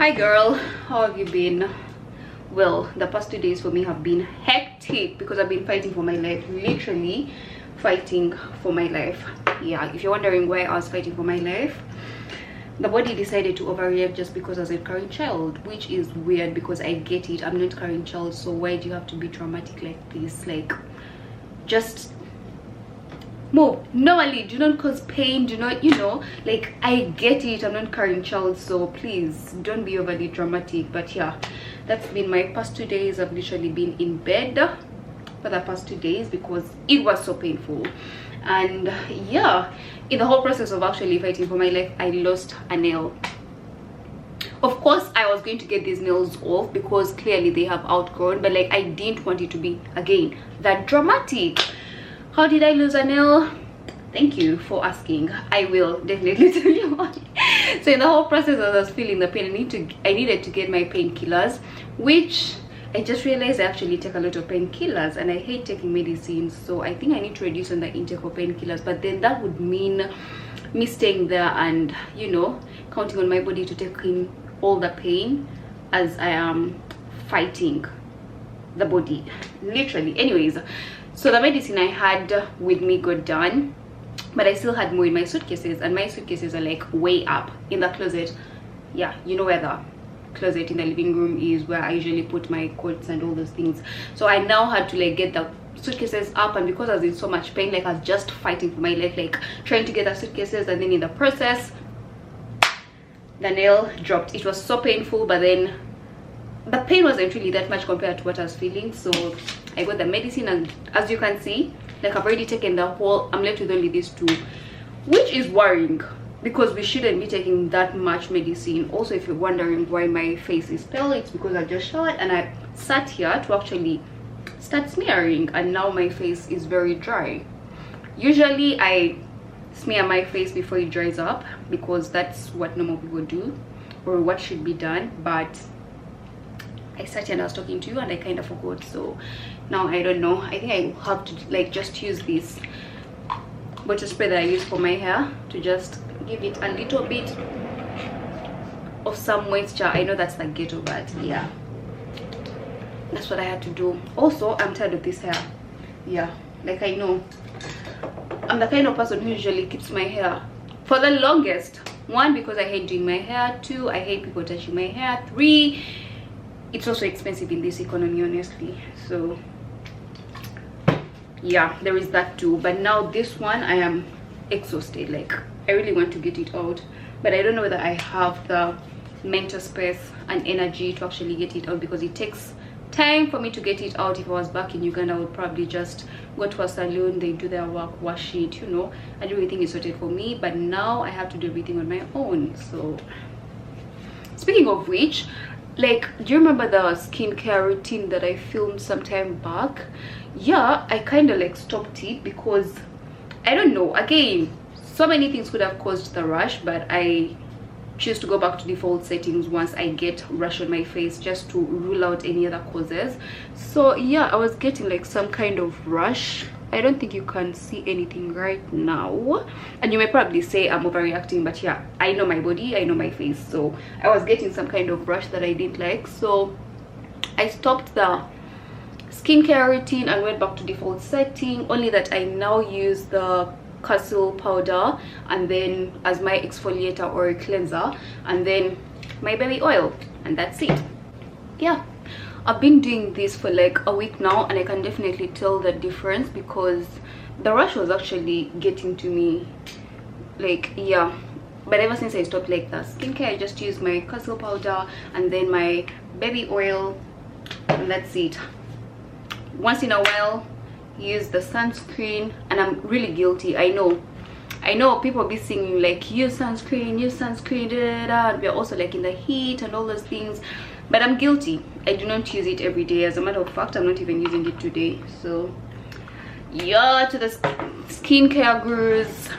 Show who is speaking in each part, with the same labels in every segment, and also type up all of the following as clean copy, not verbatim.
Speaker 1: Hi girl, how have you been? Well, the past 2 days for me have been hectic because I've been fighting for my life, literally fighting for my life. Yeah, if you're wondering why I was fighting for my life, the body decided to overreact just because I was a carrying child, which is weird because I get it. I'm not carrying child, so why do you have to be dramatic like this? Like, just move normally, do not cause pain, do not, like, I get it, I'm not carrying child, so please don't be overly dramatic. But yeah, that's been my past 2 days. I've literally been in bed for the past 2 days because it was so painful. And yeah, in the whole process of actually fighting for my life, I lost a nail. Of course I was going to get these nails off because clearly they have outgrown, but like, I didn't want it to be again that dramatic. How did I lose a nail? Thank you for asking. I will definitely tell you why. So in the whole process, as I was feeling the pain, I needed to get my painkillers, which I just realized I actually take a lot of painkillers and I hate taking medicines. So I think I need to reduce on the intake of painkillers, but then that would mean me staying there and, counting on my body to take in all the pain as I am fighting the body, literally. Anyways, so the medicine I had with me got done, but I still had more in my suitcases, and my suitcases are like way up in the closet. Yeah, you know where the closet in the living room is, where I usually put my coats and all those things. So I now had to like get the suitcases up, and because I was in so much pain, like I was just fighting for my life, like trying to get the suitcases, and then in the process the nail dropped. It was so painful, but then the pain wasn't really that much compared to what I was feeling. So I got the medicine, and as you can see, like I've already taken the whole, I'm left with only these two, which is worrying because we shouldn't be taking that much medicine. Also, if you're wondering why my face is pale, it's because I just showered and I sat here to actually start smearing, and now my face is very dry. Usually I smear my face before it dries up because that's what normal people do, or what should be done, but I sat here and I was talking to you and I kind of forgot. So now I don't know, I think I have to like just use this bottle spray that I use for my hair to just give it a little bit of some moisture. I know that's the ghetto, but yeah, that's what I had to do. Also, I'm tired of this hair. Yeah, like, I know I'm the kind of person who usually keeps my hair for the longest. 1, because I hate doing my hair. 2, I hate people touching my hair. 3, it's also expensive in this economy, honestly. So yeah, there is that too. But now this one, I am exhausted. Like, I really want to get it out, but I don't know whether I have the mental space and energy to actually get it out, because it takes time for me to get it out. If I was back in Uganda, I would probably just go to a salon, they do their work, wash it, and everything is sorted for me. But now I have to do everything on my own. So speaking of which, like, do you remember the skincare routine that I filmed some time back? Yeah, I kind of like stopped it because I don't know, again, so many things could have caused the rash, but I choose to go back to default settings once I get rash on my face, just to rule out any other causes. So yeah, I was getting like some kind of rash. I don't think you can see anything right now, and you may probably say I'm overreacting, but yeah, I know my body, I know my face. So I was getting some kind of rash that I didn't like, so I stopped the skincare routine and went back to default setting, only that I now use the castle powder and then as my exfoliator or cleanser, and then my baby oil, and that's it. Yeah, I've been doing this for like a week now, and I can definitely tell the difference because the rash was actually getting to me. Like, yeah, but ever since I stopped like the skincare, I just use my castle powder and then my baby oil, and that's it. Once in a while use the sunscreen, and I'm really guilty. I know people be singing like use sunscreen, da, da, da. We're also like in the heat and all those things, but I'm guilty. I do not use it every day. As a matter of fact, I'm not even using it today. So yeah, to the skincare gurus,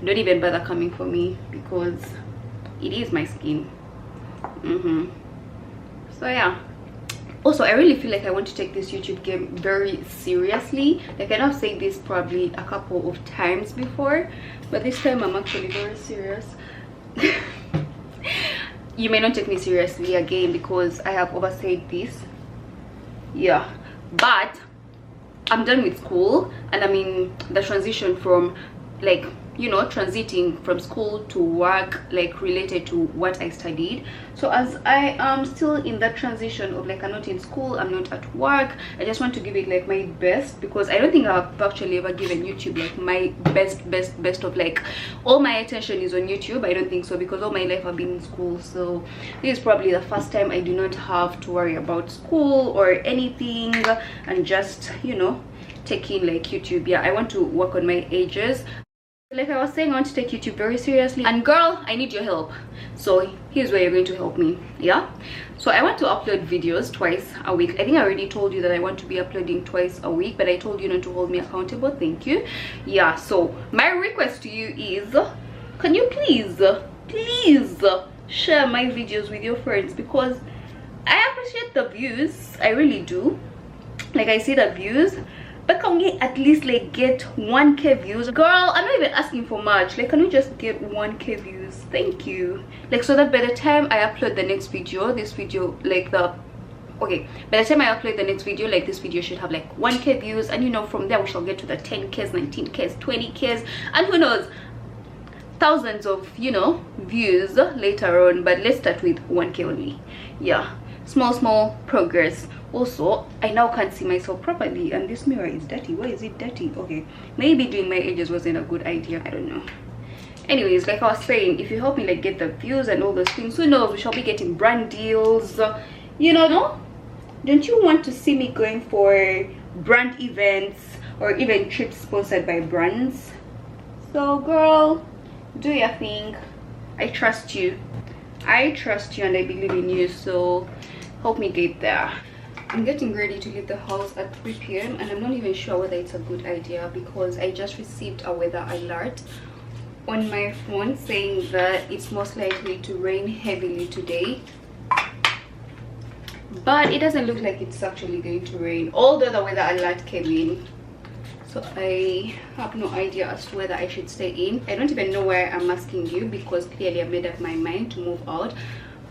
Speaker 1: don't even bother coming for me because it is my skin. So yeah, also, I really feel like I want to take this YouTube game very seriously. Like, I know I've said this probably a couple of times before, but this time I'm actually very serious. you may not take me seriously again because I have oversaid this. Yeah, but I'm done with school and I'm in the transition from, like, you know, transiting from school to work, like related to what I studied. So as I am still in that transition of, like, I'm not in school, I'm not at work, I just want to give it like my best, because I don't think I've actually ever given YouTube like my best of, like, all my attention is on YouTube. I don't think so, because all my life I've been in school. So this is probably the first time I do not have to worry about school or anything and just, you know, taking like YouTube. Yeah, I want to work on my ages. Like I was saying, I want to take YouTube very seriously, and girl, I need your help. So here's where you're going to help me. Yeah, so I want to upload videos twice a week. I think I already told you that I want to be uploading twice a week, but I told you not to hold me accountable. Thank you. Yeah, so my request to you is, can you please share my videos with your friends, because I appreciate the views, I really do. Like, I see the views, but can we at least like get 1k views? Girl, I'm not even asking for much. Like, can we just get 1k views? Thank you. Like, so that by the time I upload the next video, this video, like the, okay, by the time I upload the next video, like, this video should have like 1k views, and you know, from there we shall get to the 10ks, 19ks, 20ks, and who knows, thousands of, you know, views later on. But let's start with 1k only. Yeah, small progress. Also, I now can't see myself properly, and this mirror is dirty. Why is it dirty? Okay, maybe doing my edges wasn't a good idea, I don't know. Anyways, like I was saying, if you help me like get the views and all those things, who knows, we shall be getting brand deals, you know. No, don't you want to see me going for brand events or even trips sponsored by brands? So girl, do your thing. I trust you, and I believe in you, so help me get there. I'm getting ready to leave the house at 3 p.m. and I'm not even sure whether it's a good idea, because I just received a weather alert on my phone saying that it's most likely to rain heavily today, but it doesn't look like it's actually going to rain, although the weather alert came in. So I have no idea as to whether I should stay in. I don't even know why I'm asking you, because clearly I made up my mind to move out,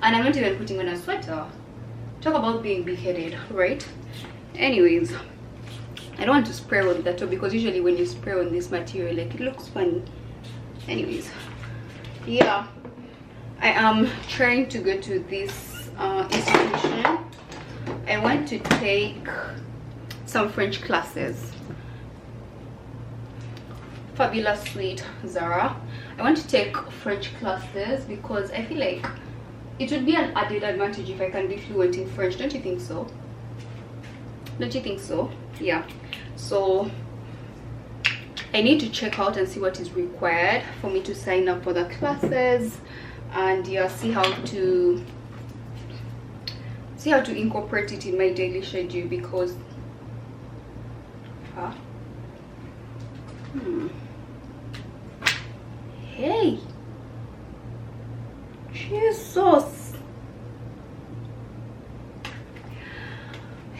Speaker 1: and I'm not even putting on a sweater. Talk about being big-headed, right? Anyways, I don't want to spray on that, because usually when you spray on this material, like, it looks funny. Anyways, yeah, I am trying to go to this institution. I want to take some French classes. Fabulous Sweet Zara. I want to take French classes because I feel like it would be an added advantage if I can be fluent in French. Don't you think so? Don't you think so? Yeah, so I need to check out and see what is required for me to sign up for the classes, and yeah, see how to incorporate it in my daily schedule, because hey, Jesus.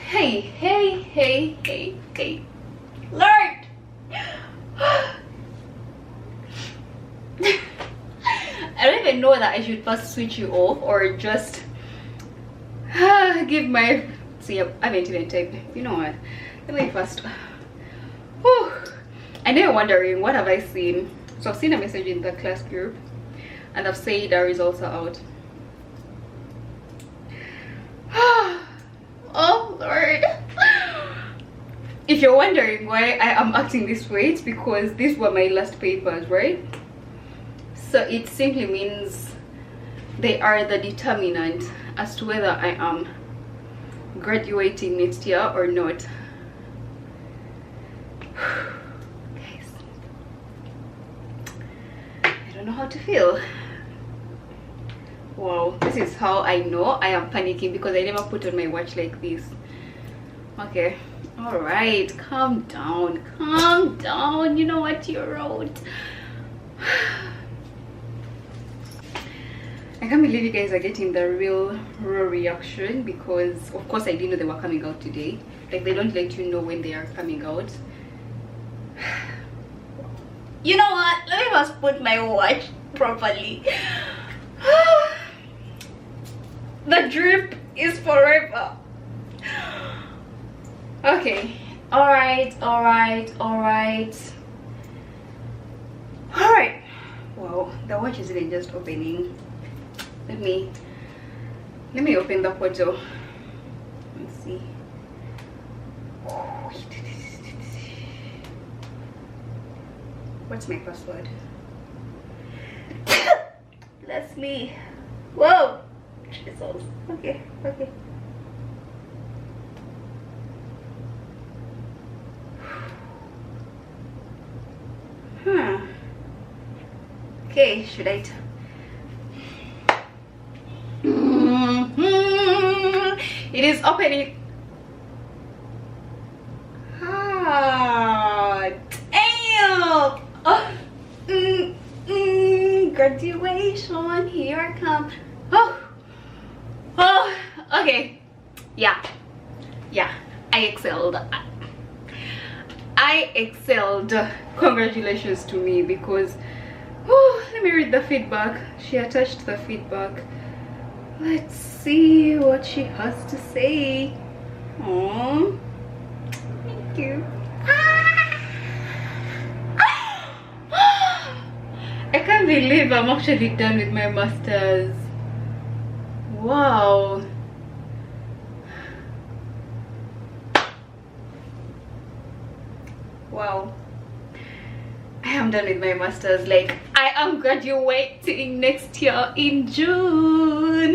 Speaker 1: Hey, Lord. I don't even know whether I should first switch you off or just give my, see, I haven't even typed. You know what, let me first. Whew. I know you're wondering, what have I seen? So I've seen a message in the class group, and I've said the results are out. Oh Lord. If you're wondering why I am acting this way, it's because these were my last papers, right? So it simply means they are the determinant as to whether I am graduating next year or not. Guys, I don't know how to feel. Wow, this is how I know I am panicking, because I never put on my watch like this. Okay, all right, calm down, you know what you wrote. I can't believe you guys are getting the real raw reaction, because of course I didn't know they were coming out today. Like, they don't let you know when they are coming out. You know what, let me just put my watch properly. The drip is forever. Okay, all right. Wow, the watch isn't just opening. Let me open the photo. Let's see. What's my password? Bless me. Whoa, Jesus. Okay. Okay, should I it is opening. Damn. Graduation, here I come. Okay, yeah, I excelled. Congratulations to me, because let me read the feedback. She attached the feedback. Let's see what she has to say. Oh, thank you. I can't believe I'm actually done with my masters. Wow. I am done with my masters. Like, I am graduating next year in June.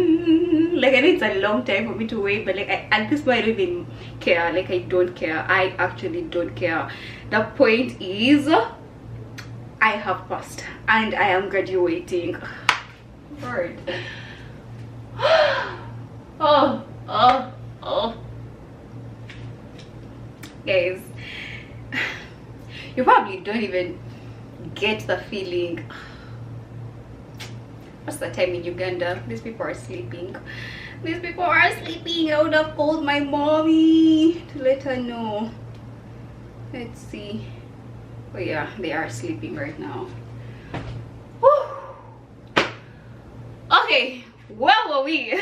Speaker 1: Like, I know it's a long time for me to wait, but like, at this point I don't even care. Like, I don't care. I actually don't care. The point is, I have passed and I am graduating. Lord. Oh. Guys, you probably don't even get the feeling. What's the time in Uganda? These people are sleeping. I would have called my mommy to let her know. Let's see. Oh yeah, they are sleeping right now. Whew. Okay, where were we?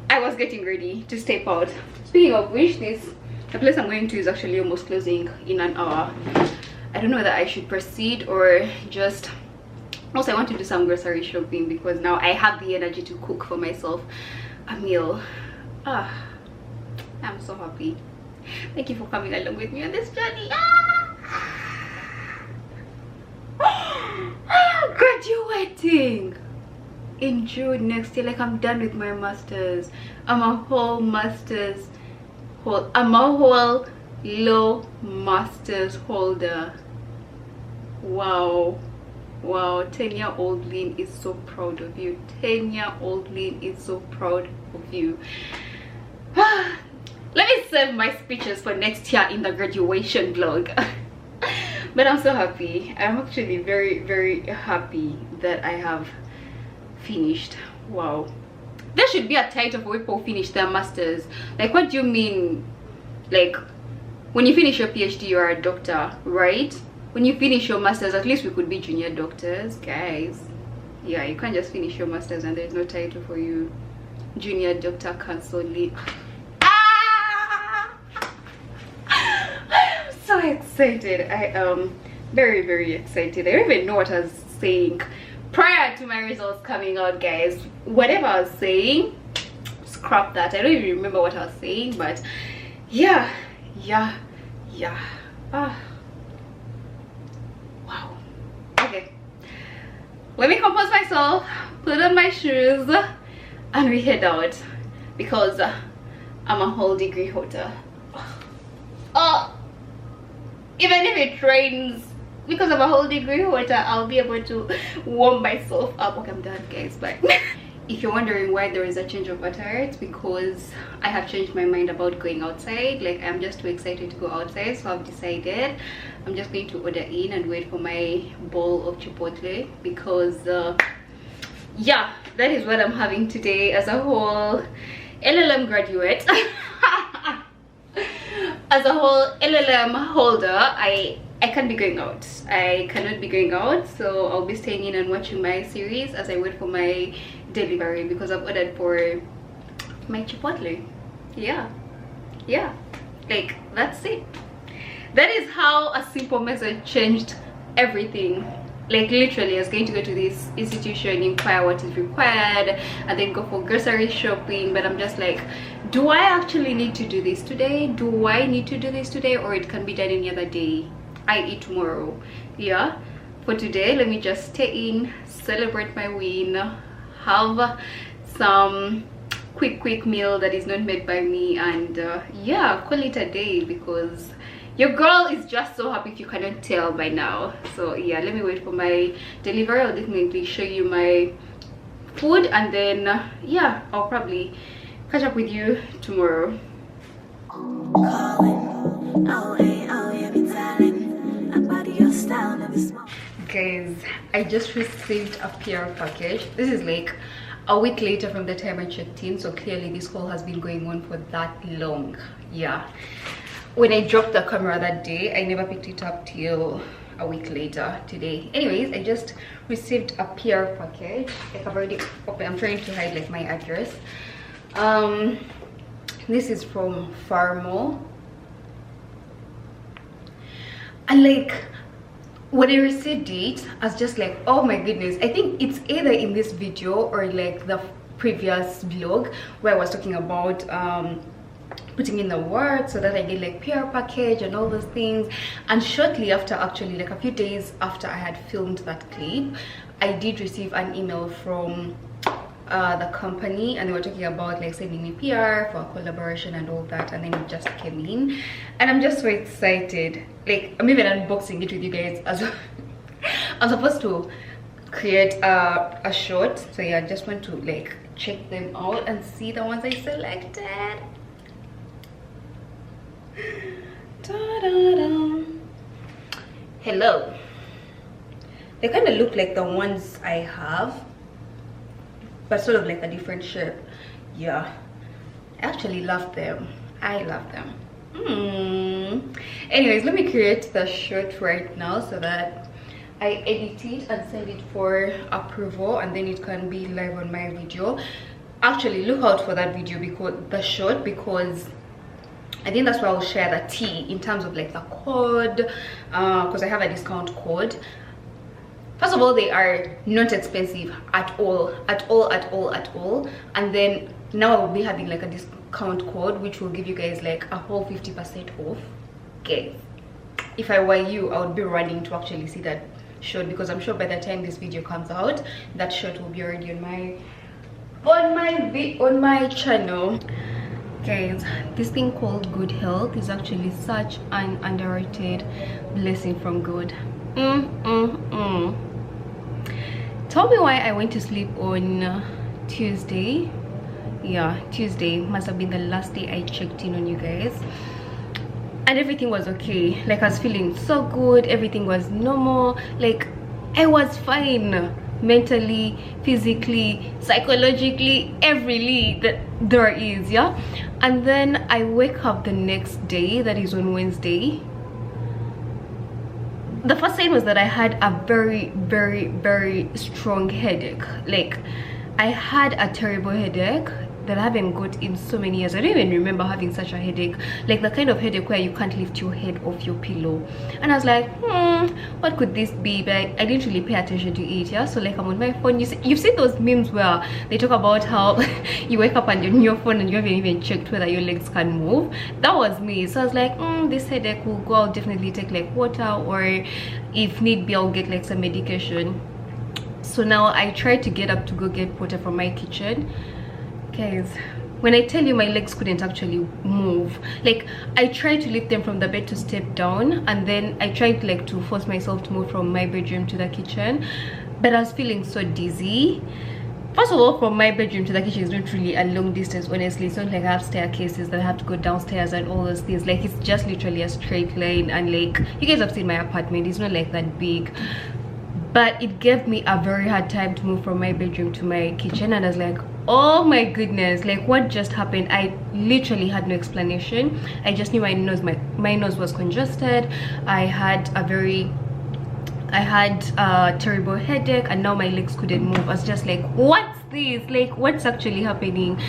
Speaker 1: I was getting ready to step out. Speaking of which, the place I'm going to is actually almost closing in an hour. I don't know that I should proceed or just... Also, I want to do some grocery shopping because now I have the energy to cook for myself a meal. I'm so happy. Thank you for coming along with me on this journey. Graduating in June next year. Like, I'm done with my masters. I'm a whole low masters holder. Wow, 10-year-old Lynn is so proud of you. 10-year-old Lynn is so proud of you. Let me save my speeches for next year in the graduation vlog. But I'm so happy. I'm actually very, very happy that I have finished. Wow, there should be a title for people who finish their masters. Like, what do you mean? Like, when you finish your PhD, you are a doctor, right? When you finish your masters, at least we could be junior doctors, guys. Yeah, you can't just finish your masters and there's no title for you. Junior doctor consulate. I'm so excited. I am very, very excited. I don't even know what I was saying prior to my results coming out, guys. Whatever I was saying, scrap that. I don't even remember what I was saying, but yeah. Wow. Okay, let me compose myself, put on my shoes, and we head out because I'm a whole degree holder. Even if it rains, because I'm a whole degree holder, I'll be able to warm myself up. Okay, I'm done, guys. Bye. If you're wondering why there is a change of attire, it's because I have changed my mind about going outside. Like, I'm just too excited to go outside, so I've decided I'm just going to order in and wait for my bowl of chipotle, because yeah, that is what I'm having today as a whole LLM graduate. As a whole LLM holder, I I can't be going out. I cannot be going out, so I'll be staying in and watching my series as I wait for my delivery, because I've ordered for my Chipotle. Yeah, like that's it. That is how a simple message changed everything. Like literally, I was going to go to this institution, inquire what is required, and then go for grocery shopping. But I'm just like, do I actually need to do this today? Do I need to do this today, or it can be done any other day, i.e. tomorrow? Yeah, for today, let me just stay in, celebrate my win, have some quick meal that is not made by me, and yeah, call it a day, because your girl is just so happy if you cannot tell by now. So yeah, let me wait for my delivery. I'll definitely show you my food, and then yeah, I'll probably catch up with you tomorrow. Guys, I just received a PR package. This is like a week later from the time I checked in, so clearly this call has been going on for that long. Yeah, when I dropped the camera that day, I never picked it up till a week later today. Anyways, I just received a PR package. Like I've already opened. I'm trying to hide like my address. This is from Farmo, and like when I received it, I was just like, oh my goodness. I think it's either in this video or like the previous vlog where I was talking about putting in the work so that I get like PR package and all those things. And shortly after, actually like a few days after I had filmed that clip, I did receive an email from the company, and they were talking about like sending me PR for a collaboration and all that, and then it just came in, and I'm just so excited. Like I'm even unboxing it with you guys as well. I'm supposed to create a short, so yeah, I just want to like check them out and see the ones I selected. Ta-da-da. Hello. They kind of look like the ones I have, but sort of like a different shape. Yeah, I actually love them. I love them. Anyways, let me create the short right now so that I edit it and send it for approval, and then it can be live on my video. Actually, look out for that video, because the short, because I think that's where I'll share the tea in terms of like the code, because I have a discount code. First of all, they are not expensive at all. And then now I will be having like a discount code which will give you guys like a whole 50% off. Okay, if I were you, I would be running to actually see that short, because I'm sure by the time this video comes out, that short will be already on my channel. Guys, this thing called good health is actually such an underrated blessing from God. Tell me why I went to sleep on Tuesday. Yeah, Tuesday must have been the last day I checked in on you guys, and everything was okay. Like I was feeling so good, everything was normal, like I was fine mentally, physically, psychologically, everyly that there is. Yeah, and then I wake up the next day, that is on Wednesday. The first sign was that I had a very strong headache. Like I had a terrible headache that I haven't got in so many years. I don't even remember having such a headache, like the kind of headache where you can't lift your head off your pillow. And I was like, what could this be? But I didn't really pay attention to it. Yeah, so like I'm on my phone. You've seen those memes where they talk about how you wake up and you're on your phone and you haven't even checked whether your legs can move. That was me. So I was like, this headache will go. I'll definitely take like water, or if need be, I'll get like some medication. So now I tried to get up to go get water from my kitchen. Guys, when I tell you my legs couldn't actually move, like I tried to lift them from the bed to step down, and then I tried like to force myself to move from my bedroom to the kitchen, but I was feeling so dizzy. First of all, from my bedroom to the kitchen is not really a long distance, honestly. It's not like I have staircases that I have to go downstairs and all those things. Like it's just literally a straight line, and like you guys have seen my apartment, it's not like that big. But it gave me a very hard time to move from my bedroom to my kitchen, and I was like, oh my goodness, like what just happened? I literally had no explanation. I just knew my nose my nose was congested. I had a terrible headache, and now my legs couldn't move. I was just like, what's this? Like, what's actually happening?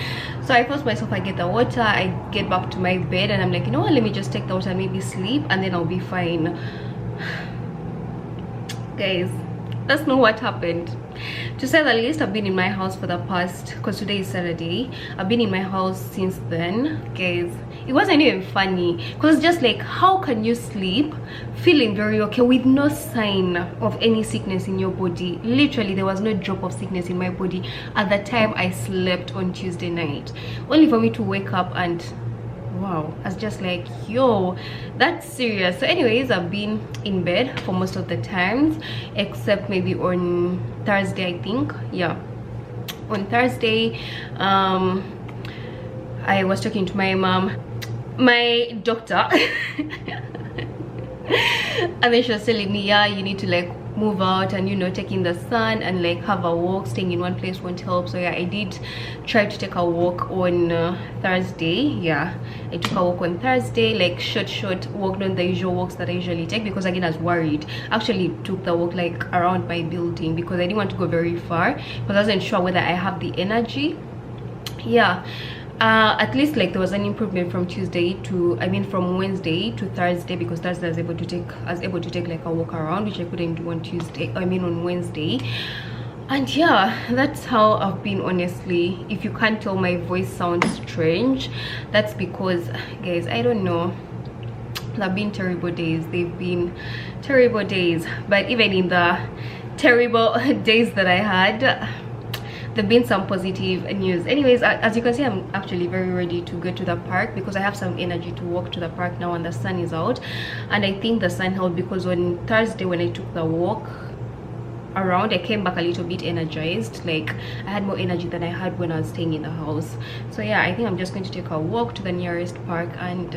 Speaker 1: So I forced myself, I get the water, I get back to my bed, and I'm like, you know what, let me just take the water and maybe sleep, and then I'll be fine. Guys, that's not what happened. To say the least, I've been in my house for the past, because today is Saturday, I've been in my house since then. Guys, it wasn't even funny, because just like, how can you sleep feeling very okay with no sign of any sickness in your body? Literally, there was no drop of sickness in my body at the time I slept on Tuesday night, only for me to wake up and wow, I was just like, yo, that's serious. So anyways, I've been in bed for most of the times, except maybe on Thursday, I think. Yeah, on Thursday, I was talking to my mom, my doctor, and then she was telling me, yeah, you need to like move out and, you know, take in the sun and like have a walk. Staying in one place won't help. So yeah, I did try to take a walk on Thursday. Yeah, I took a walk on Thursday, like short walk, not the usual walks that I usually take, because again, I was worried. Actually took the walk like around my building because I didn't want to go very far, because I wasn't sure whether I have the energy. Yeah, at least like there was an improvement from from Wednesday to Thursday, because Thursday I was able to take like a walk around, which I couldn't do on on Wednesday. And yeah, that's how I've been, honestly. If you can't tell my voice sounds strange, that's because, guys, I don't know, they've been terrible days. They've been terrible days, but even in the terrible days that I had, there've been some positive news. Anyways, as you can see, I'm actually very ready to go to the park, because I have some energy to walk to the park now and the sun is out. And I think the sun helped, because on Thursday when I took the walk around, I came back a little bit energized. Like, I had more energy than I had when I was staying in the house. So yeah, I think I'm just going to take a walk to the nearest park and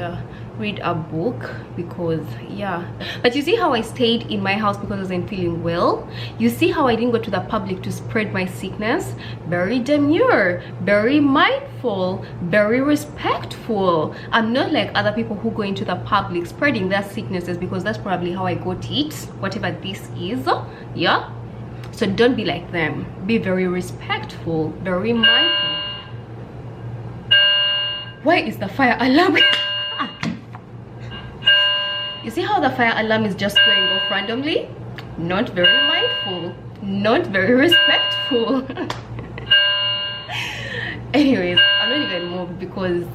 Speaker 1: read a book, because yeah. But you see how I stayed in my house because I wasn't feeling well? You see how I didn't go to the public to spread my sickness? Very demure, very mindful, very respectful. I'm not like other people who go into the public spreading their sicknesses, because that's probably how I got it, whatever this is. Yeah, so don't be like them. Be very respectful, very mindful. Why is the fire alarm? You see how the fire alarm is just going off randomly? Not very mindful, not very respectful. Anyways, I'm not even moved, because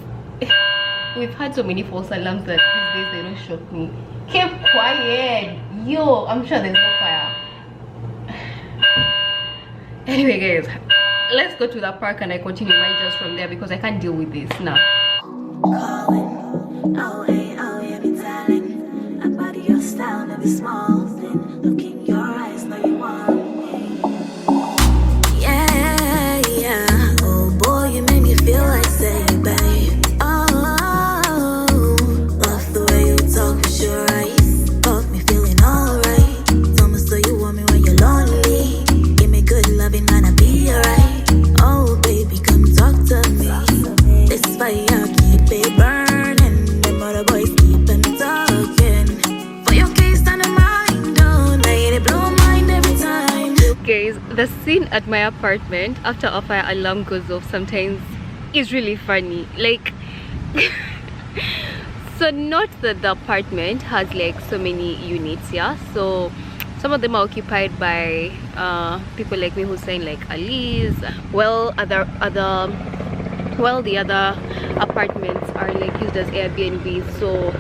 Speaker 1: we've had so many false alarms that these days they don't shock me. Keep quiet, yo, I'm sure there's no fire. Anyway, guys, let's go to the park and I continue my journey from there, because I can't deal with this now.
Speaker 2: Calling, oh hey, oh yeah, be telling about your style, never small thing. Look in your eyes, know you want me. Yeah, yeah. Oh boy, you make me feel like saying, babe. Oh, love the way you talk with your eyes. Got me feeling alright. It's almost so you want me when you're lonely. Give me good loving, man, I'll be alright. Oh baby, come talk to me. This fire, keep it burning. Them other boys keep on talking. For your case, I don't mind. Oh, now you blow my mind every time.
Speaker 1: Guys, the scene at my apartment after a fire alarm goes off sometimes is really funny. Like, so not that the apartment has like so many units, yeah, so some of them are occupied by people like me who sign like a lease. Well, the other apartments are like used as Airbnb, so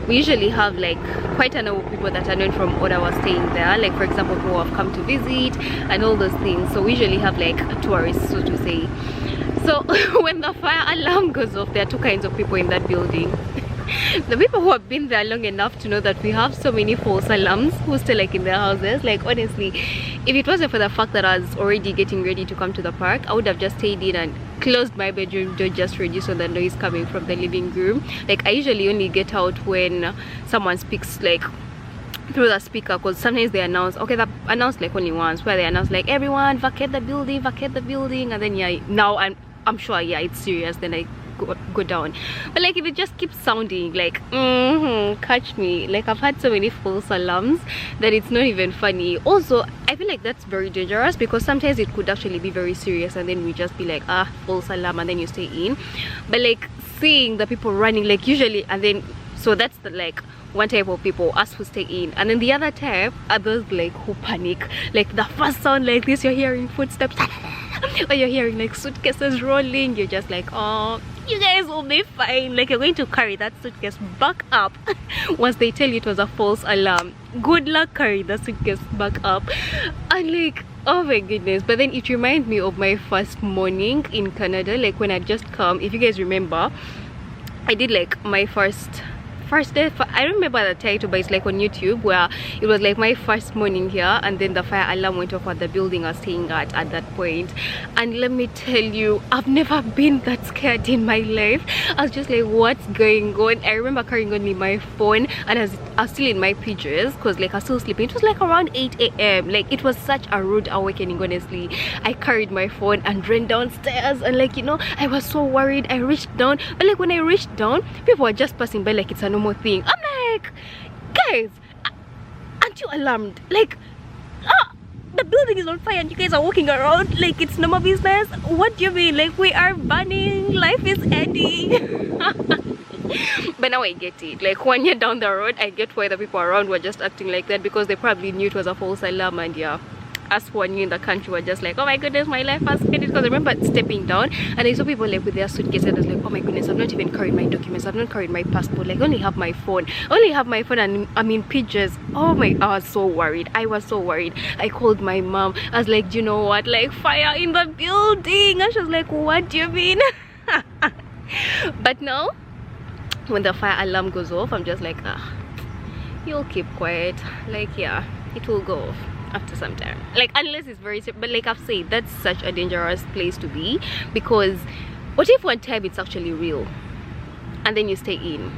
Speaker 1: we usually have like quite a number of people that are known from Ottawa staying there, like for example who have come to visit and all those things. So we usually have like tourists, so to say. So when the fire alarm goes off, there are two kinds of people in that building. The people who have been there long enough to know that we have so many false alarms who stay like in their houses. Like, honestly, if it wasn't for the fact that I was already getting ready to come to the park, I would have just stayed in and closed my bedroom door just to reduce on the noise coming from the living room. Like, I usually only get out when someone speaks like through the speaker, because sometimes they announce, okay, they announce like only once, where they announce like, everyone vacate the building, and then yeah, now I'm sure, yeah, it's serious. Then I go down. But like if it just keeps sounding like catch me, like I've had so many false alarms that it's not even funny. Also, I feel like that's very dangerous because sometimes it could actually be very serious and then we just be like, false alarm, and then you stay in. But like seeing the people running, like usually, and then so that's the like one type of people, us who stay in, and then the other type are those like who panic. Like the first sound like this, you're hearing footsteps or you're hearing like suitcases rolling, you're just like, oh, you guys will be fine. Like you're going to carry that suitcase back up once they tell you it was a false alarm. Good luck carrying the suitcase back up. And like, oh my goodness. But then it reminds me of my first morning in Canada, like when I just come. If you guys remember, I did like my first day. I don't remember the title, but it's like on YouTube, where it was like my first morning here, and then the fire alarm went off at the building I was staying at that point. And let me tell you, I've never been that scared in my life. I was just like, what's going on? I remember carrying on me my phone, and I was still in my PJs because like I was still sleeping. It was like around 8 a.m. like it was such a rude awakening, honestly. I carried my phone and ran downstairs, and like, you know, I was so worried. I reached down, but like when I reached down, people were just passing by like it's a normal thing. I'm like, guys, aren't you alarmed? Like, the building is on fire and you guys are walking around like it's normal business. What do you mean? Like, we are burning, life is ending. But now I get it. Like when you're down the road, I get why the people around were just acting like that, because they probably knew it was a false alarm. And yeah, us who are new in the country were just like, oh my goodness, my life has ended. Because I remember stepping down and I saw people like with their suitcases, and I was like, oh my goodness, I've not even carried my documents, I've not carried my passport, like I only have my phone, and I'm in pictures. Oh my, I was so worried. I called my mom. I was like, do you know what, like fire in the building? And she was like, what do you mean? But now when the fire alarm goes off, I'm just like, you'll keep quiet. Like, yeah, it will go off after some time, like unless it's very, but like I've said, that's such a dangerous place to be, because what if one time it's actually real and then you stay in?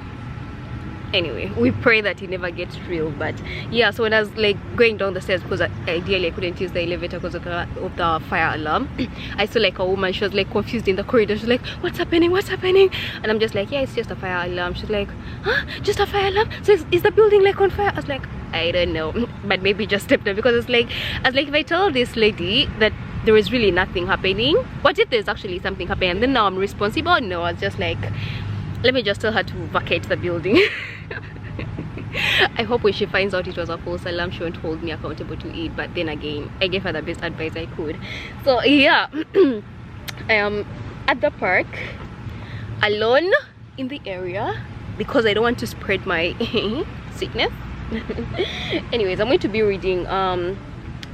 Speaker 1: Anyway, we pray that it never gets real. But yeah, so when I was like going down the stairs, because ideally I couldn't use the elevator because of the fire alarm, I saw like a woman. She was like confused in the corridor. She's like, what's happening, and I'm just like, yeah, it's just a fire alarm. She's like, huh, just a fire alarm? So is the building like on fire? I was like, I don't know, but maybe just step down. Because it's like, I was like, if I tell this lady that there is really nothing happening, what if there's actually something happening and then now I'm responsible? No, I was just like, let me just tell her to vacate the building. I hope when she finds out it was a false alarm, she won't hold me accountable to it. But then again, I gave her the best advice I could. So yeah, I am at the park alone in the area because I don't want to spread my sickness. Anyways, I'm going to be reading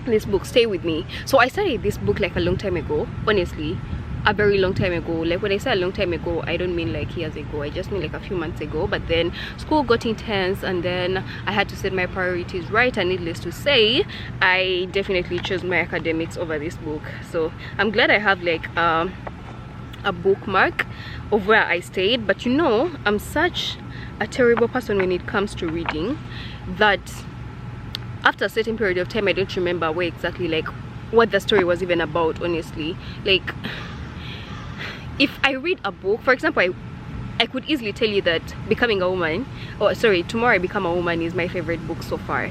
Speaker 1: this book, Stay With Me. So I started this book like a long time ago, honestly, a very long time ago. Like when I say a long time ago, I don't mean like years ago, I just mean like a few months ago. But then school got intense and then I had to set my priorities right, and needless to say, I definitely chose my academics over this book. So I'm glad I have like a bookmark of where I stayed. But you know, I'm such a terrible person when it comes to reading that after a certain period of time I don't remember where exactly, like what the story was even about, honestly. Like if I read a book, for example, I could easily tell you that Becoming a Woman, or sorry, Tomorrow I Become a Woman is my favorite book so far.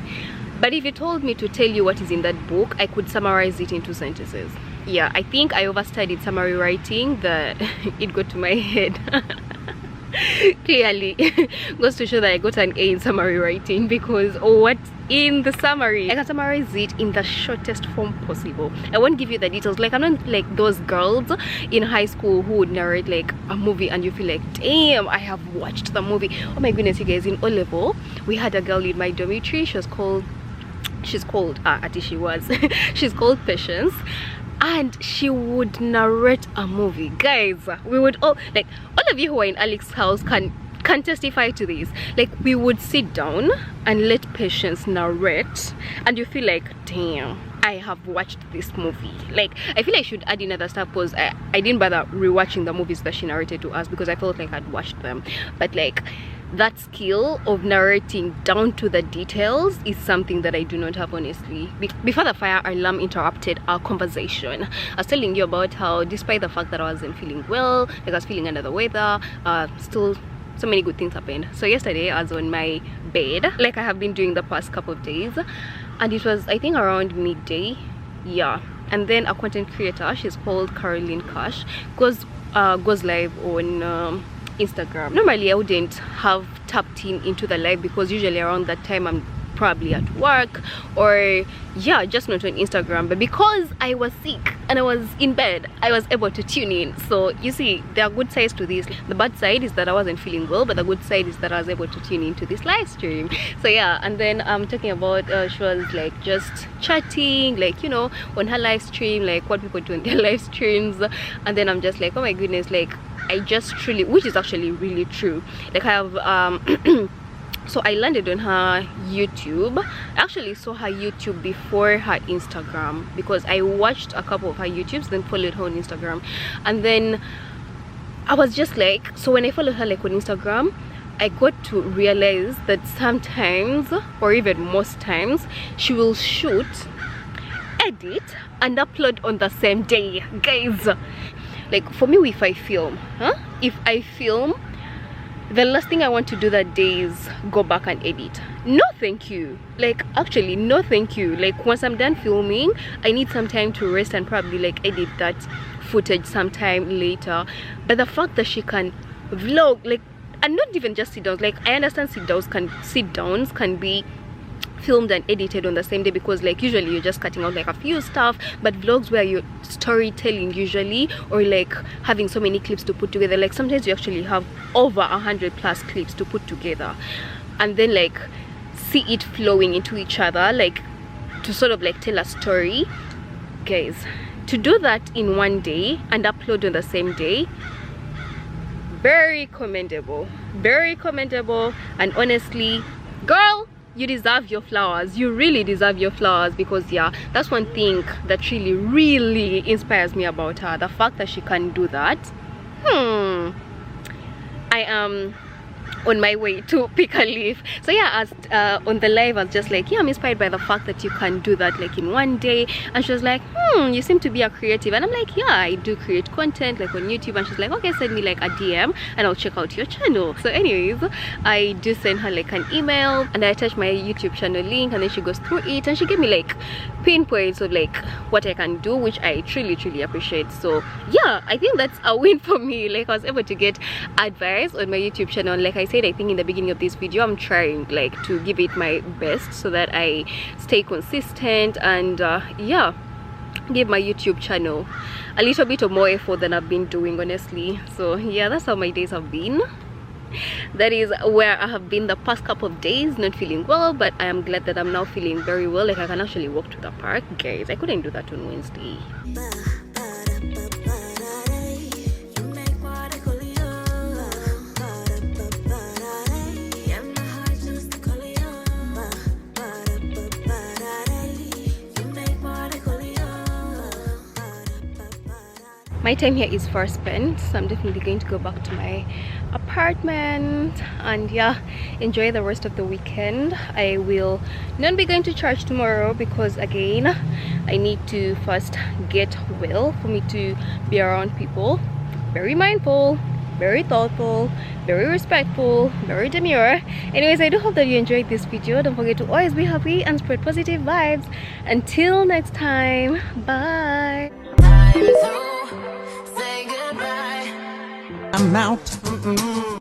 Speaker 1: But if you told me to tell you what is in that book, I could summarize it in 2 sentences. Yeah, I think I overstudied summary writing, that it got to my head. Clearly goes to show that I got an A in summary writing, because what's in the summary, I can summarize it in the shortest form possible. I won't give you the details. Like I'm not like those girls in high school who would narrate like a movie and you feel like, damn, I have watched the movie. Oh my goodness, you guys, in O level we had a girl in my dormitory. She's called she's called Patience, and she would narrate a movie. Guys, we would all of you who are in Alex's house can testify to this. Like we would sit down and let Patience narrate, and you feel like, damn, I have watched this movie. Like I feel I should add in other stuff, because I didn't bother rewatching the movies that she narrated to us because I felt like I'd watched them. But like that skill of narrating down to the details is something that I do not have, honestly. Before the fire alarm interrupted our conversation, I was telling you about how, despite the fact that I wasn't feeling well, like I was feeling under the weather, still so many good things happened. So yesterday I was on my bed, like I have been doing the past couple of days, and it was, I think, around midday. Yeah, and then a content creator, she's called Caroline Cash, goes live on Instagram. Normally I wouldn't have tapped into the live because usually around that time I'm probably at work, or yeah, just not on Instagram. But because I was sick and I was in bed, I was able to tune in. So you see, there are good sides to this. The bad side is that I wasn't feeling well, but the good side is that I was able to tune into this live stream. So yeah, and then I'm talking about she was like just chatting, like, you know, on her live stream, like what people do on their live streams. And then I'm just like, oh my goodness, like I just truly, which is actually really true, like I have so I landed on her YouTube. I actually saw her YouTube before her Instagram because I watched a couple of her YouTubes, then followed her on Instagram. And then I was just like, so when I followed her like on Instagram, I got to realize that sometimes, or even most times, she will shoot, edit and upload on the same day, guys. Like for me, if I film, the last thing I want to do that day is go back and edit. No thank you. Like actually no thank you. Like once I'm done filming, I need some time to rest and probably like edit that footage sometime later. But the fact that she can vlog, like, and not even just sit downs, like I understand sit downs can be filmed and edited on the same day because like usually you're just cutting out like a few stuff, but vlogs where you're storytelling usually, or like having so many clips to put together, like sometimes you actually have over 100+ clips to put together and then like see it flowing into each other, like to sort of like tell a story. Guys, to do that in one day and upload on the same day, very commendable, and honestly, girl, you deserve your flowers. You really deserve your flowers, because yeah, that's one thing that really inspires me about her, the fact that she can do that. I am on my way to pick a leaf. So yeah, as on the live I was just like, yeah, I'm inspired by the fact that you can do that like in one day. And she was like, you seem to be a creative. And I'm like, yeah, I do create content like on YouTube. And she's like, okay, send me like a DM and I'll check out your channel. So anyways, I do send her like an email and I attach my YouTube channel link, and then she goes through it and she gave me like pinpoints of like what I can do, which I truly appreciate. So yeah, I think that's a win for me. Like I was able to get advice on my YouTube channel. Like I said, I think in the beginning of this video, I'm trying like to give it my best so that I stay consistent and yeah, give my YouTube channel a little bit of more effort than I've been doing, honestly. So yeah, that's how my days have been. That is where I have been the past couple of days, not feeling well, but I am glad that I'm now feeling very well. Like I can actually walk to the park. Guys, I couldn't do that on Wednesday. My time here is far spent, so I'm definitely going to go back to my apartment and yeah, enjoy the rest of the weekend. I will not be going to church tomorrow because again, I need to first get well for me to be around people. Very mindful, very thoughtful, very respectful, very demure. Anyways, I do hope that you enjoyed this video. Don't forget to always be happy and spread positive vibes. Until next time, bye.
Speaker 3: I'm out.